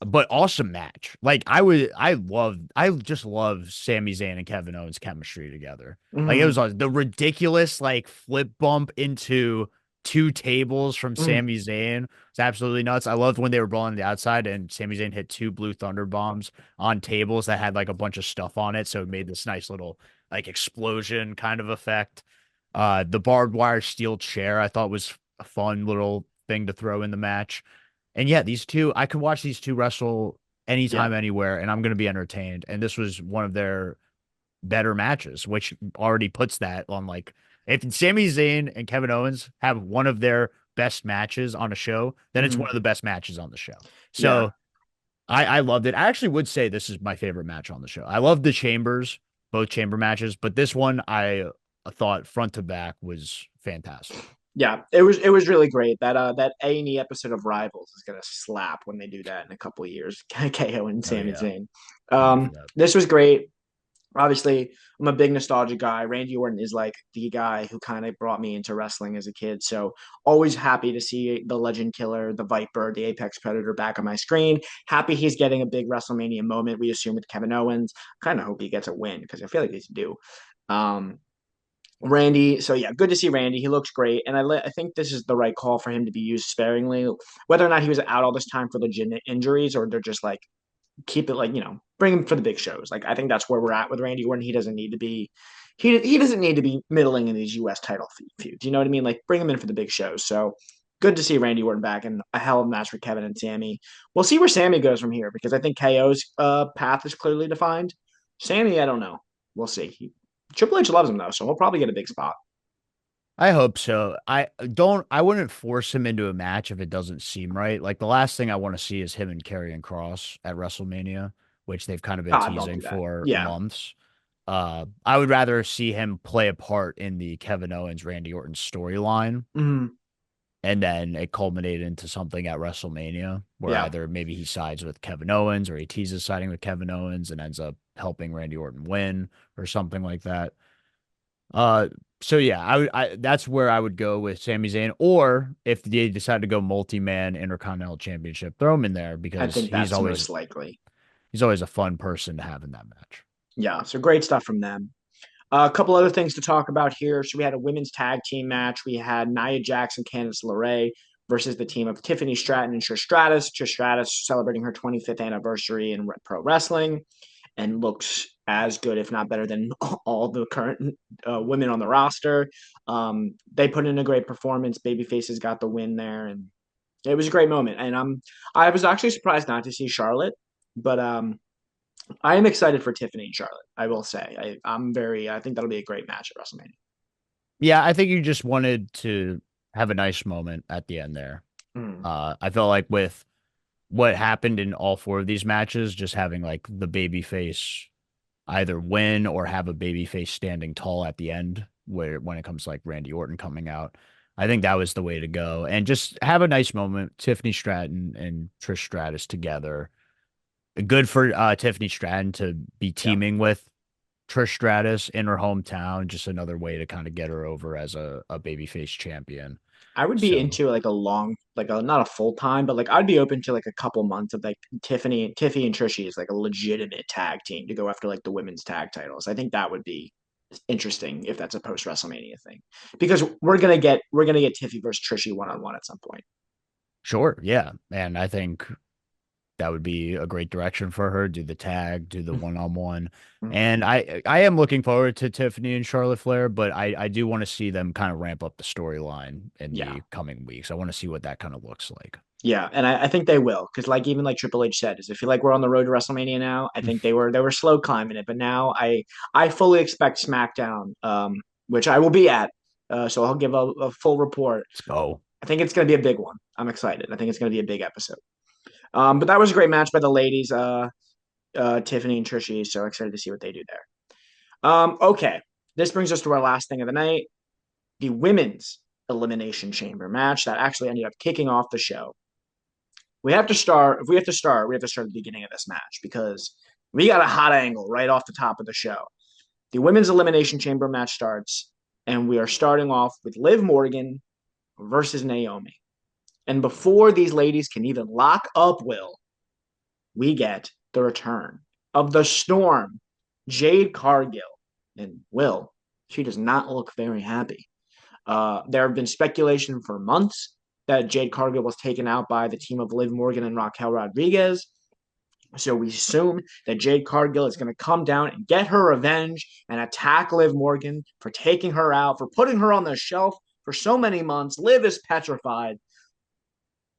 but awesome match. I just love Sami Zayn and Kevin Owens chemistry together. Like it was Mm, the ridiculous like flip bump into two tables from mm, Sami Zayn. It's absolutely nuts. I loved when they were brawling on the outside and Sami Zayn hit two blue thunder bombs on tables that had like a bunch of stuff on it, so it made this nice little like explosion kind of effect. The barbed wire steel chair I thought was a fun little thing to throw in the match. And yeah, these two, I could watch these two wrestle yeah. anytime, anywhere, and I'm going to be entertained. And this was one of their better matches, which already puts that on like, if Sami Zayn and Kevin Owens have one of their best matches on a show, then it's one Mm, of the best matches on the show. yeah. So I loved it. I actually would say this is my favorite match on the show. I love the chambers, both chamber matches, but this one I thought front to back was fantastic. Yeah, it was really great. That A&E episode of Rivals is gonna slap when they do that in a couple of years. KO and Oh Sami yeah, Zayn. I'm here for that. This was great. Obviously, I'm a big nostalgia guy. Randy Orton is like the guy who kind of brought me into wrestling as a kid. So always happy to see the Legend Killer, the Viper, the Apex Predator back on my screen. Happy he's getting a big WrestleMania moment. We assume with Kevin Owens. Kind of hope he gets a win because I feel like he's due. Um, Randy, so yeah, good to see Randy. He looks great, and I think this is the right call for him to be used sparingly. Whether or not he was out all this time for legitimate injuries, or they're just like keep it like bring him for the big shows. Like I think that's where we're at with Randy Orton. He doesn't need to be he doesn't need to be middling in these U.S. title feuds. You know what I mean? Like bring him in for the big shows. So good to see Randy Orton back and a hell of a match for Kevin and Sammy. We'll see where Sammy goes from here because I think KO's path is clearly defined. Sammy, I don't know. We'll see. Triple H loves him though, so he'll probably get a big spot. I hope so. I wouldn't force him into a match if it doesn't seem right. Like the last thing I want to see is him and Karrion Cross at WrestleMania, which they've kind of been Ah, don't teasing do that. for Yeah. months. I would rather see him play a part in the Kevin Owens Randy Orton storyline, Mhm. and then it culminated into something at WrestleMania where Yeah. either maybe he sides with Kevin Owens or he teases siding with Kevin Owens and ends up helping Randy Orton win or something like that. Uh, so yeah, that's where I would go with Sami Zayn, or if they decide to go multi-man Intercontinental Championship, throw him in there I because think that's most likely. he's always a fun person to have in that match. Yeah. So great stuff from them. A couple other things to talk about here. So we had a women's tag team match. We had Nia Jax and Candice LeRae versus the team of Tiffany Stratton and Trish Stratus. Trish Stratus celebrating her 25th anniversary in pro wrestling and looks as good, if not better, than all the current women on the roster. They put in a great performance. Babyfaces got the win there, and it was a great moment. And I was actually surprised not to see Charlotte, but I am excited for Tiffany and Charlotte. I will say I think that'll be a great match at WrestleMania. Yeah, I think you just wanted to have a nice moment at the end there. Mm, I felt like with what happened in all four of these matches, just having like the baby face either win or have a baby face standing tall at the end where when it comes to like Randy Orton coming out. I think that was the way to go. And just have a nice moment. Tiffany Stratton and Trish Stratus together. Good for Tiffany Stratton to be yeah. teaming with Trish Stratus in her hometown. Just another way to kind of get her over as a babyface champion. I would be So into like a long, like a not a full time, but like I'd be open to like a couple months of like Tiffy and Trishy is like a legitimate tag team to go after like the women's tag titles. I think that would be interesting if that's a post WrestleMania thing because we're gonna get Tiffy versus Trishy one on one at some point. sure, yeah. And I think that would be a great direction for her. Do the tag, do the one-on-one. And I am looking forward to Tiffany and Charlotte Flair, but I do want to see them kind of ramp up the storyline in Yeah. the coming weeks. I want to see what that kind of looks like. Yeah, and I think they will because, like, even like Triple H said, is I feel like we're on the road to WrestleMania now. I think they were slow climbing it, but now I fully expect SmackDown, which I will be at. So I'll give a full report. Let's go. I think it's going to be a big one. I'm excited. I think it's going to be a big episode. But that was a great match by the ladies, Tiffany and Trishy. So excited to see what they do there. Okay, this brings us to our last thing of the night: the women's Elimination Chamber match that actually ended up kicking off the show. We have to start. If we have to start, we have to start at the beginning of this match because we got a hot angle right off the top of the show. The Women's Elimination Chamber match starts, and we are starting off with Liv Morgan versus Naomi. And before these ladies can even lock up Will, we get the return of the Storm, Jade Cargill. And Will, she does not look very happy. There have been speculation for months that Jade Cargill was taken out by the team of Liv Morgan and Raquel Rodriguez. So we assume that Jade Cargill is going to come down and get her revenge and attack Liv Morgan for taking her out, for putting her on the shelf for so many months. Liv is petrified,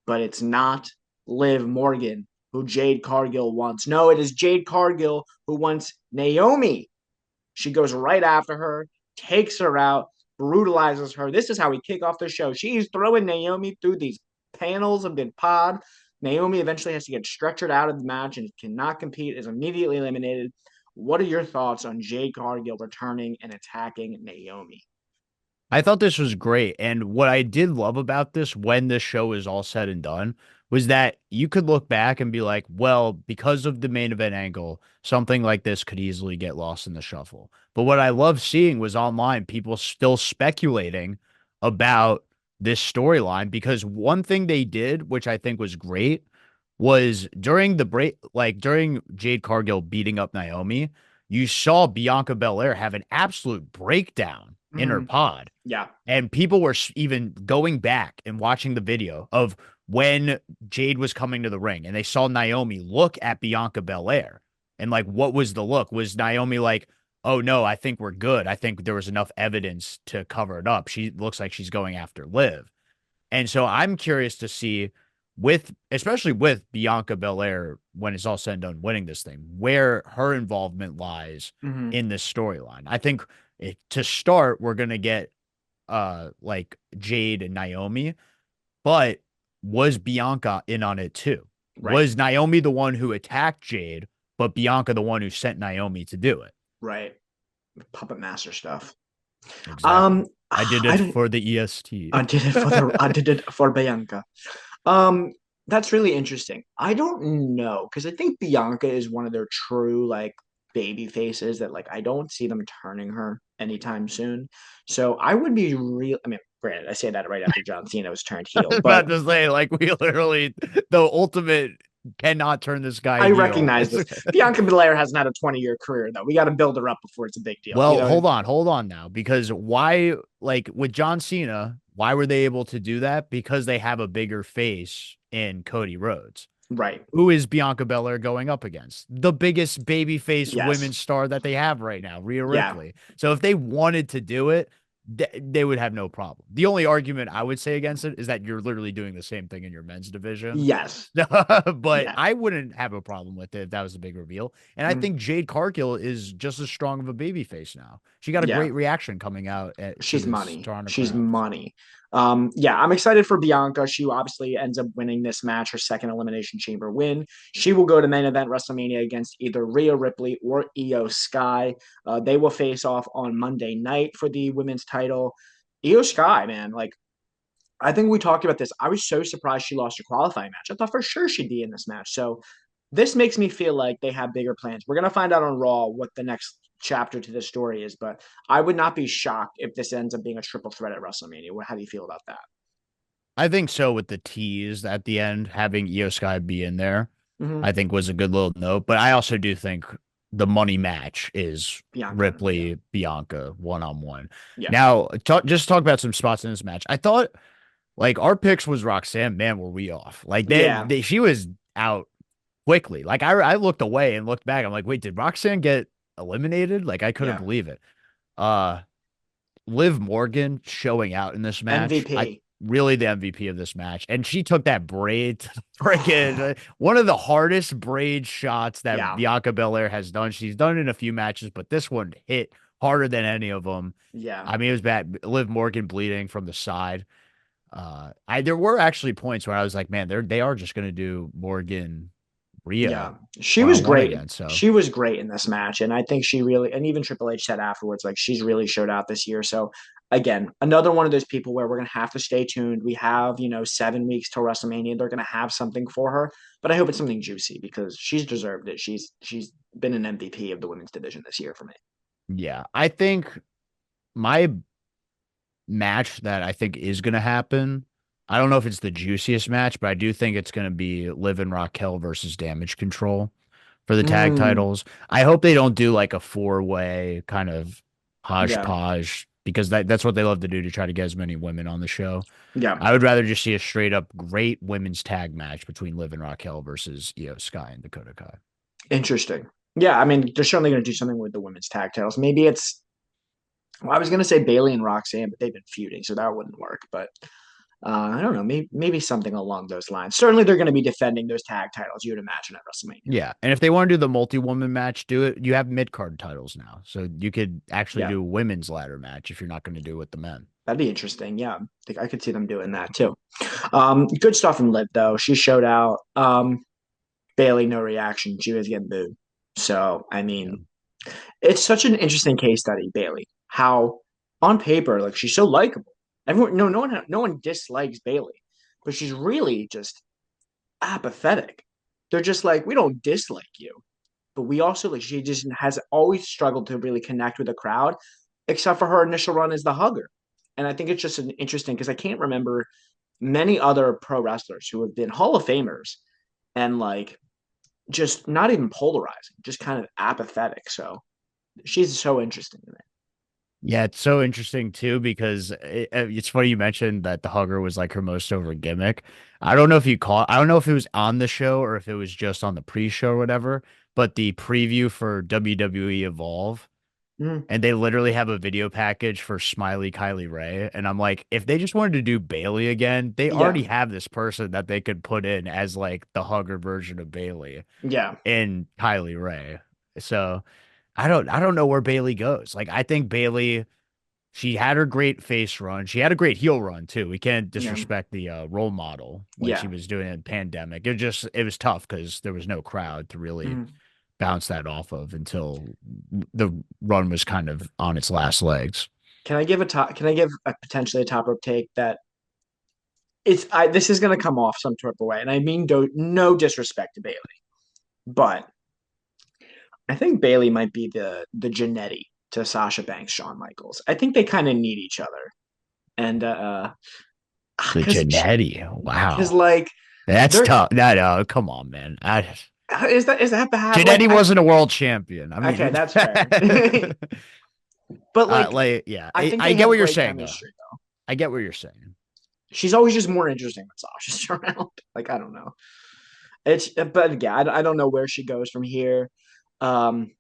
but it's not Liv Morgan who Jade Cargill wants. No, it is Jade Cargill who wants Naomi. She goes right after her, takes her out, brutalizes her. This is how we kick off the show. She's throwing Naomi through these panels of the pod. Naomi eventually has to get stretchered out of the match and cannot compete, is immediately eliminated. What are your thoughts on Jade Cargill returning and attacking Naomi? I thought this was great. And what I did love about this when this show is all said and done was that you could look back and be like, well, because of the main event angle, something like this could easily get lost in the shuffle. But what I love seeing was online people still speculating about this storyline because one thing they did, which I think was great, was during the break, like during Jade Cargill beating up Naomi, you saw Bianca Belair have an absolute breakdown in her pod. Yeah. And people were even going back and watching the video of when Jade was coming to the ring and they saw Naomi look at Bianca Belair. And like, what was the look? Was Naomi like, oh no, I think we're good. I think there was enough evidence to cover it up. She looks like she's going after Liv. And so I'm curious to see with, especially with Bianca Belair, when it's all said and done, winning this thing, where her involvement lies in this storyline. I think to start, we're going to get like Jade and Naomi, but was Bianca in on it too? Right. Was Naomi the one who attacked Jade, but Bianca the one who sent Naomi to do it? Right. Puppet master stuff. Exactly. I did it I for the EST. I did it for Bianca. Um, that's really interesting. I don't know because I think Bianca is one of their true like baby faces that like I don't see them turning her anytime soon. So I would be real. I mean, granted, I say that right after John Cena was turned I heel, was but about to say, like, we literally, the ultimate cannot turn this guy I heel. recognize this. Bianca Belair hasn't had a 20-year career though. We got to build her up before it's a big deal. You Well, know? hold on now, because why, like, with John Cena, why were they able to do that? Because they have a bigger face in Cody Rhodes. Right. Who is Bianca Belair going up against? The biggest babyface Yes. women's star that they have right now, Rhea Yeah. Ripley. So if they wanted to do it, they would have no problem. The only argument I would say against it is that you're literally doing the same thing in your men's division. Yes. But Yeah. I wouldn't have a problem with it if that was a big reveal. And I think Jade Cargill is just as strong of a babyface now. She got a Yeah. great reaction coming out to She's this money. Toronto She's crowd. money. Yeah, I'm excited for Bianca. She obviously ends up winning this match, her second Elimination Chamber win. She will go to main event WrestleMania against either Rhea Ripley or Io Sky. They will face off on Monday night for the women's title. Io Sky, man, like I think we talked about this. I was so surprised she lost a qualifying match. I thought for sure she'd be in this match. So this makes me feel like they have bigger plans. We're gonna find out on Raw what the next chapter to this story is, but I would not be shocked if this ends up being a triple threat at WrestleMania. How do you feel about that? I think so with the tease at the end, having Io Sky be in there, Mm-hmm. I think was a good little note. But I also do think the money match is Bianca, Ripley Bianca one on one. yeah, Now, just talk about some spots in this match. I thought like our picks was Roxanne. Man, were we off? Like yeah, she was out quickly. Like I looked away and looked back. I'm like, wait, did Roxanne get eliminated? Like I couldn't yeah. believe it. Uh, Liv Morgan showing out in this match. I MVP, really the MVP of this match. And she took that braid to the freaking one of the hardest braid shots that yeah, Bianca Belair has done. She's done it in a few matches, but this one hit harder than any of them. yeah, I mean, it was bad. Liv Morgan bleeding from the side. I there were actually points where I was like, man, they are just gonna do Morgan yeah. Rhea She one was on one great. again. So She was great in this match, and I think she really, and even Triple H said afterwards, like she's really showed out this year. So again, another one of those people where we're gonna have to stay tuned. We have 7 weeks till WrestleMania. They're gonna have something for her, but I hope it's something juicy because she's deserved it. She's been an MVP of the women's division this year for me. Yeah, I think my match that I think is going to happen. I don't know if it's the juiciest match, but I do think it's going to be Liv and Raquel versus Damage Control for the tag Mm, titles. I hope they don't do like a four-way kind of yeah, hodgepodge because that's what they love to do to try to get as many women on the show. yeah, I would rather just see a straight up great women's tag match between Liv and Raquel versus Io Sky and Dakota Kai. interesting. Yeah, I mean, they're certainly going to do something with the women's tag titles. Maybe it's. Well, I was going to say Bailey and Roxanne, but they've been feuding, so that wouldn't work. But I don't know, maybe something along those lines. Certainly, they're going to be defending those tag titles. You would imagine at WrestleMania. Yeah, and if they want to do the multi-woman match, do it. You have mid-card titles now, so you could actually Yeah, do a women's ladder match if you're not going to do it with the men. that'd be interesting. Yeah, I think I could see them doing that too. Good stuff in Liv though. She showed out. Bailey, no reaction. She was getting booed. So I Yeah. mean, it's such an interesting case study, Bailey. How on paper, like she's so likable. Everyone, no one dislikes Bailey, but she's really just apathetic. They're just like, we don't dislike you, but we also like she just has always struggled to really connect with the crowd, except for her initial run as the hugger. And I think it's just an interesting because I can't remember many other pro wrestlers who have been Hall of Famers and like just not even polarizing, just kind of apathetic. So she's so interesting to me. Yeah, it's so interesting too because it's funny you mentioned that the hugger was like her most over gimmick. I don't know if it was on the show or if it was just on the pre-show or whatever, but the preview for WWE Evolve, Mm, and they literally have a video package for Smiley Kylie Ray. And I'm like, if they just wanted to do Bailey again, they yeah, already have this person that they could put in as like the hugger version of Bailey yeah, in Kylie Ray. So I don't know where Bailey goes. Like I think Bailey, she had her great face run. She had a great heel run too. We can't yeah, disrespect the role model when she yeah. was doing it in pandemic. It was tough because there was no crowd to really Mm. bounce that off of until the run was kind of on its last legs. Can I give a top? Can I give a potentially a top rope take that it's? This is going to come off some sort of way, and I mean, no disrespect to Bailey, but I think Bailey might be the Janetti to Sasha Banks, Shawn Michaels. I think they kind of need each other, and The Janetti. because Wow. like That's they're tough. No, come on, man. is that bad? Like Janetti wasn't a world champion. I okay, mean, that's fair, but like yeah, I think I they get have what you're great saying, though. chemistry. I get what you're saying. She's always just more interesting when Sasha's around. Like I don't know. But yeah, I don't know where she goes from here. Um,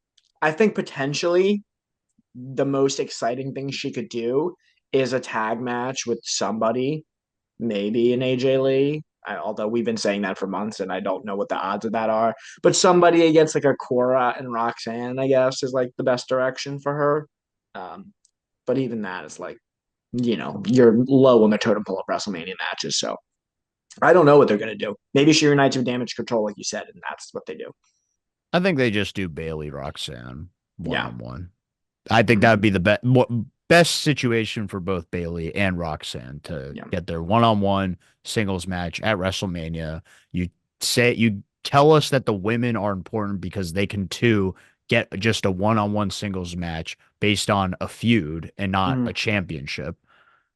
I think potentially the most exciting thing she could do is a tag match with somebody, maybe an AJ Lee. Although we've been saying that for months, and I don't know what the odds of that are. But somebody against like a Cora and Roxanne, I guess, is like the best direction for her. Um, but even that is like, you're low on the totem pole of WrestleMania matches. So I don't know what they're gonna do. Maybe she unites with Damage Control, like you said, and that's what they do. I think they just do Bailey Roxanne one Yeah, on one. I think that would be the best situation for both Bailey and Roxanne to yeah, get their one on one singles match at WrestleMania. You tell us that the women are important because they can too get just a one on one singles match based on a feud and not a mm, championship.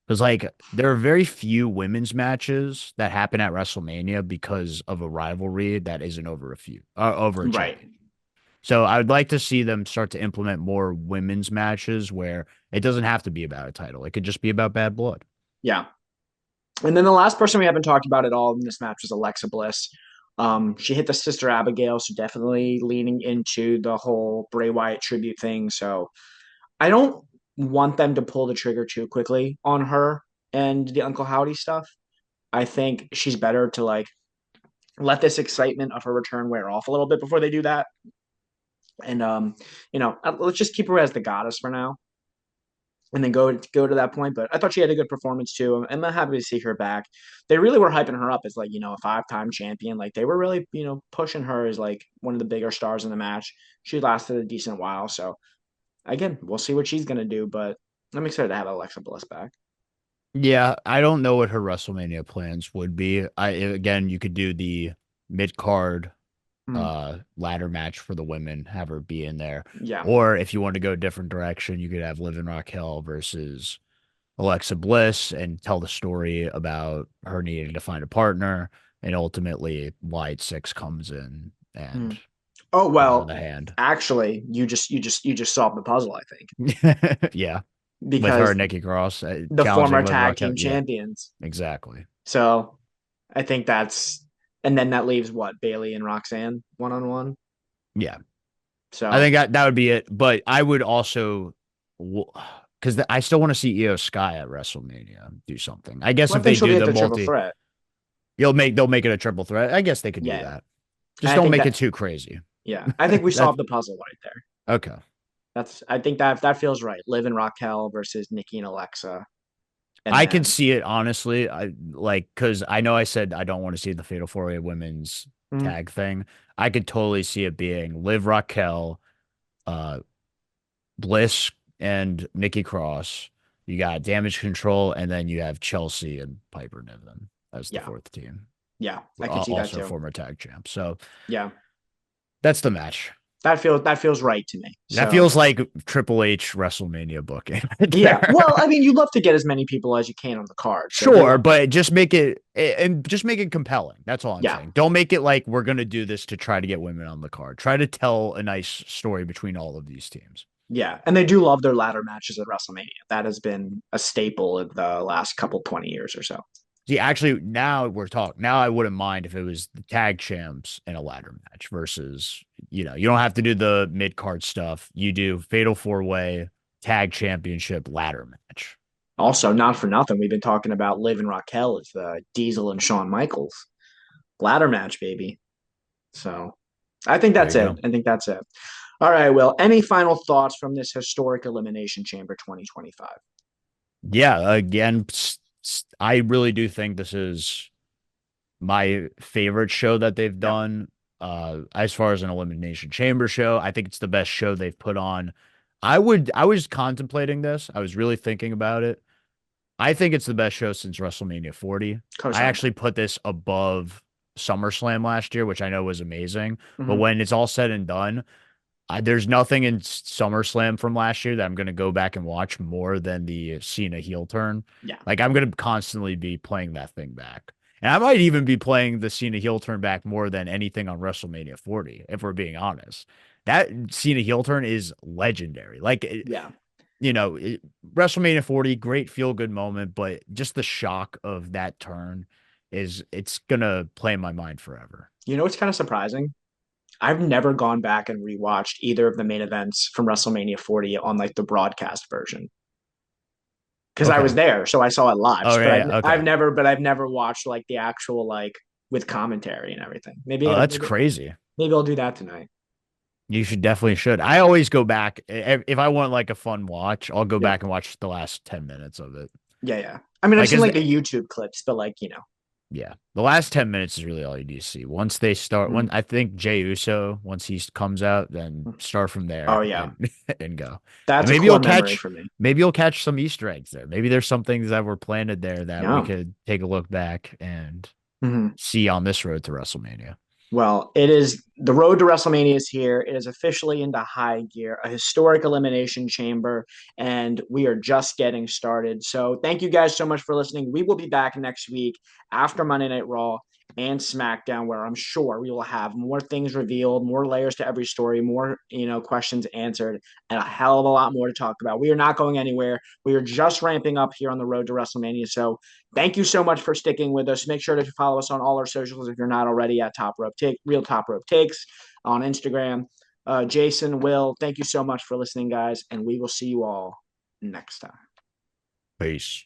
Because like there are very few women's matches that happen at WrestleMania because of a rivalry that isn't over a feud, over a right. champion. So I would like to see them start to implement more women's matches where it doesn't have to be about a title. It could just be about bad blood. Yeah. And then the last person we haven't talked about at all in this match was Alexa Bliss. She hit the Sister Abigail, so definitely leaning into the whole Bray Wyatt tribute thing. So I don't want them to pull the trigger too quickly on her and the Uncle Howdy stuff. I think she's better to like let this excitement of her return wear off a little bit before they do that. And let's just keep her as the goddess for now, and then go to that point. But I thought she had a good performance too. I'm happy to see her back. They really were hyping her up as like a 5-time champion. Like they were really pushing her as like one of the bigger stars in the match. She lasted a decent while, so again, we'll see what she's gonna do. But I'm excited to have Alexa Bliss back. Yeah, I don't know what her WrestleMania plans would be. I again, you could do the mid card Mm. ladder match for the women, have her be in there. Yeah. Or if you want to go a different direction, you could have Liv and Raquel versus Alexa Bliss and tell the story about her needing to find a partner and ultimately Wyatt Six comes in and Mm. Oh out of the well, hand. actually, you just solved the puzzle, I think, Yeah. With her because and Nikki Cross the former challenging Liv and tag Raquel. team Yeah, champions. exactly. So I think and then that leaves what, Bailey and Roxanne 1-on-1. Yeah. I So think that would be it. But I would also, because I still want to see Io Sky at WrestleMania do something. I guess well, I if think they she'll do be at the the triple multi, threat. they'll make it a triple threat. I guess they could do Yeah, that. and Just I don't think make that it too crazy. yeah, I think we That's solved the puzzle right there. okay. I think that feels right. Liv and Raquel versus Nikki and Alexa, and I can then see it honestly. I like because I know I said I don't want to see the Fatal 4-Way women's mm, tag thing. I could totally see it being Liv Raquel, uh, Bliss, and Nikki Cross. You got Damage Control, and then you have Chelsea and Piper Niven as the yeah, fourth team. yeah, I could see that Also too. former tag champ. So Yeah, that's the match. that feels right to me. That So feels like Triple H WrestleMania booking right yeah, there. well, I mean, you love to get as many people as you can on the card, so they Sure, love to. but just make it and just make it compelling. That's all I'm Yeah, saying. Don't make it like we're gonna do this to try to get women on the card. Try to tell a nice story between all of these teams. yeah, and they do love their ladder matches at WrestleMania. That has been a staple of the last couple 20 years or so. See, actually, now we're talking. Now I wouldn't mind if it was the tag champs in a ladder match versus, you don't have to do the mid card stuff. You do fatal 4-way tag championship ladder match. Also, not for nothing, we've been talking about Liv and Raquel as the Diesel and Shawn Michaels ladder match, baby. So I think There that's you it. go. I think that's it. All right, Will. Any final thoughts from this historic Elimination Chamber 2025? Yeah, again, I really do think this is my favorite show that they've Yeah, done. As far as an Elimination Chamber show, I think it's the best show they've put on. I was contemplating this. I was really thinking about it. I think it's the best show since WrestleMania 40. I cosign. actually put this above SummerSlam last year, which I know was amazing. But Mm-hmm. when it's all said and done, there's nothing in SummerSlam from last year that I'm going to go back and watch more than the Cena heel turn. Yeah, Like I'm going to constantly be playing that thing back. And I might even be playing the Cena heel turn back more than anything on WrestleMania 40, if we're being honest. That Cena heel turn is legendary. yeah. You know, it, WrestleMania 40, great feel good moment, but just the shock of that turn it's gonna play in my mind forever. You know what's kind of surprising? I've never gone back and rewatched either of the main events from WrestleMania 40 on like the broadcast version because I was Okay. there, so I saw it live. Oh But yeah, yeah. Okay. I've never watched like the actual like with commentary and everything. Oh, that's crazy. Maybe I'll do that tonight. You should definitely should. I always go back if I want like a fun watch, I'll go Yeah, back and watch the last 10 minutes of it. yeah, yeah. I mean, I've Like seen is like the YouTube clips, but like yeah, the last 10 minutes is really all you need to see. Once they start, when mm, I think Jey Uso, once he comes out, then mm. start from Oh there yeah, and and go. And that's a core memory for me. maybe you'll catch some Easter eggs there. Maybe there's some things that were planted there that we Yeah. could take a look back and Mhm. see on this road to WrestleMania. Well, it is the road to WrestleMania is here. It is officially into high gear, a historic elimination chamber, and we are just getting started. So, thank you guys so much for listening. We will be back next week after Monday Night Raw and SmackDown, where I'm sure we will have more things revealed, more layers to every story, more questions answered, and a hell of a lot more to talk about. We are not going anywhere. We are just ramping up here on the road to WrestleMania. So, thank you so much for sticking with us. Make sure to follow us on all our socials if you're not already at Top Rope Take, Real Top Rope Takes on Instagram. Jason, Will, thank you so much for listening, guys, and we will see you all next time. Peace.